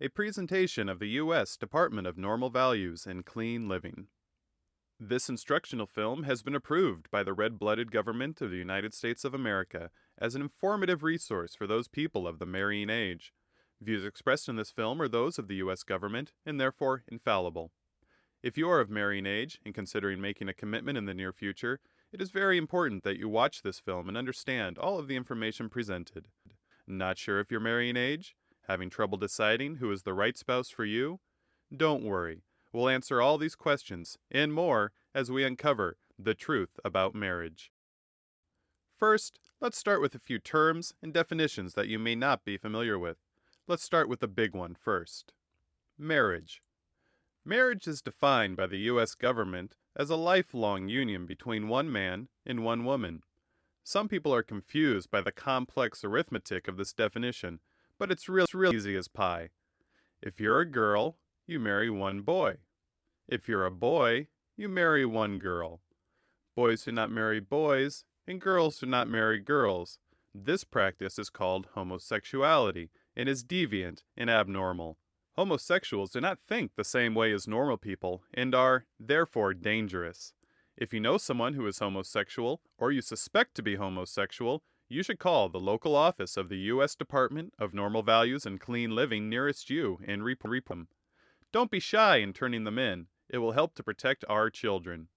A presentation of the U.S. Department of Normal Values and Clean Living. This instructional film has been approved by the red-blooded government of the United States of America as an informative resource for those people of the marrying age. Views expressed in this film are those of the U.S. government and therefore infallible. If you are of marrying age and considering making a commitment in the near future, it is very important that you watch this film and understand all of the information presented. Not sure if you're marrying age? Having trouble deciding who is the right spouse for you? Don't worry. We'll answer all these questions and more as we uncover the truth about marriage. First, let's start with a few terms and definitions that you may not be familiar with. Let's start with the big one first. Marriage. Marriage is defined by the U.S. government as a lifelong union between one man and one woman. Some people are confused by the complex arithmetic of this definition, but it's real easy as pie. If you're a girl, you marry one boy. If you're a boy, you marry one girl. Boys do not marry boys, and girls do not marry girls. This practice is called homosexuality and is deviant and abnormal. Homosexuals do not think the same way as normal people and are, therefore, dangerous. If you know someone who is homosexual or you suspect to be homosexual, you should call the local office of the U.S. Department of Normal Values and Clean Living nearest you and report them. Don't be shy in turning them in. It will help to protect our children.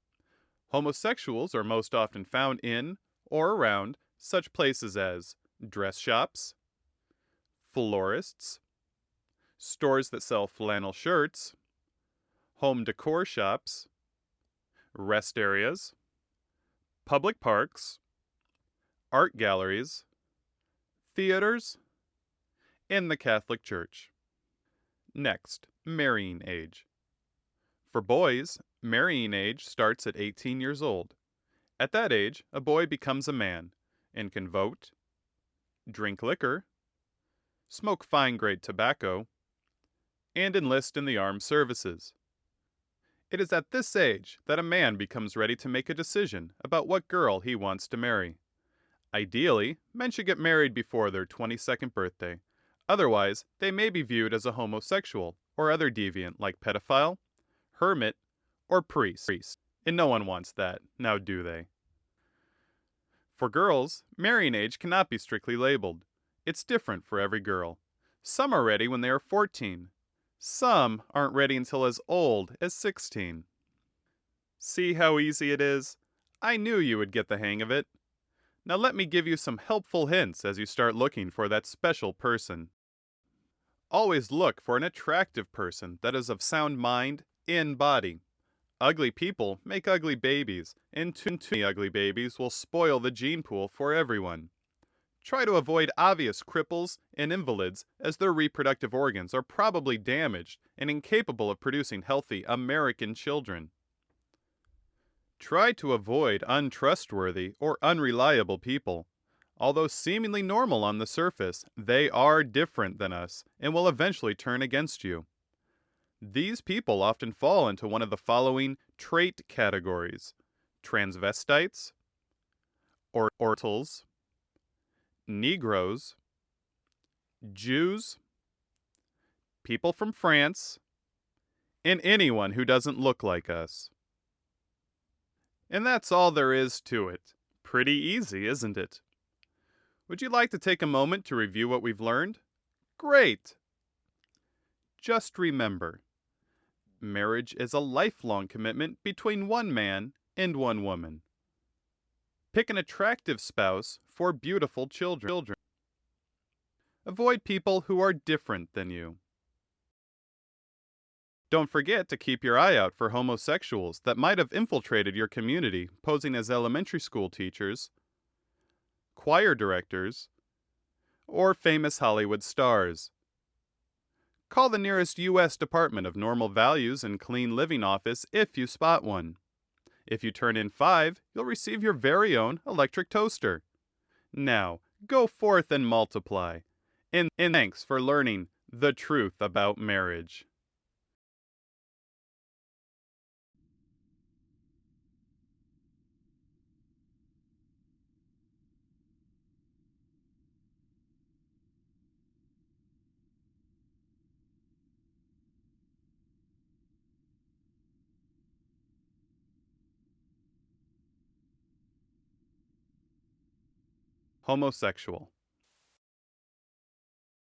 Homosexuals are most often found in or around such places as dress shops, florists, stores that sell flannel shirts, home decor shops, rest areas, public parks, art galleries, theaters, and the Catholic Church. Next, marrying age. For boys, marrying age starts at 18 years old. At that age, a boy becomes a man and can vote, drink liquor, smoke fine-grade tobacco, and enlist in the armed services. It is at this age that a man becomes ready to make a decision about what girl he wants to marry. Ideally, men should get married before their 22nd birthday. Otherwise, they may be viewed as a homosexual or other deviant like pedophile, hermit, or priest. And no one wants that, now do they? For girls, marrying age cannot be strictly labeled. It's different for every girl. Some are ready when they are 14. Some aren't ready until as old as 16. See how easy it is? I knew you would get the hang of it. Now let me give you some helpful hints as you start looking for that special person. Always look for an attractive person that is of sound mind and body. Ugly people make ugly babies, and too many ugly babies will spoil the gene pool for everyone. Try to avoid obvious cripples and invalids, as their reproductive organs are probably damaged and incapable of producing healthy American children. Try to avoid untrustworthy or unreliable people. Although seemingly normal on the surface, they are different than us and will eventually turn against you. These people often fall into one of the following trait categories: transvestites, ortals, Negroes, Jews, people from France, and anyone who doesn't look like us. And that's all there is to it. Pretty easy, isn't it? Would you like to take a moment to review what we've learned? Great! Just remember, marriage is a lifelong commitment between one man and one woman. Pick an attractive spouse for beautiful children. Avoid people who are different than you. Don't forget to keep your eye out for homosexuals that might have infiltrated your community, posing as elementary school teachers, choir directors, or famous Hollywood stars. Call the nearest U.S. Department of Normal Values and Clean Living office if you spot one. If you turn in 5, you'll receive your very own electric toaster. Now, go forth and multiply. And thanks for learning the truth about marriage. homosexual.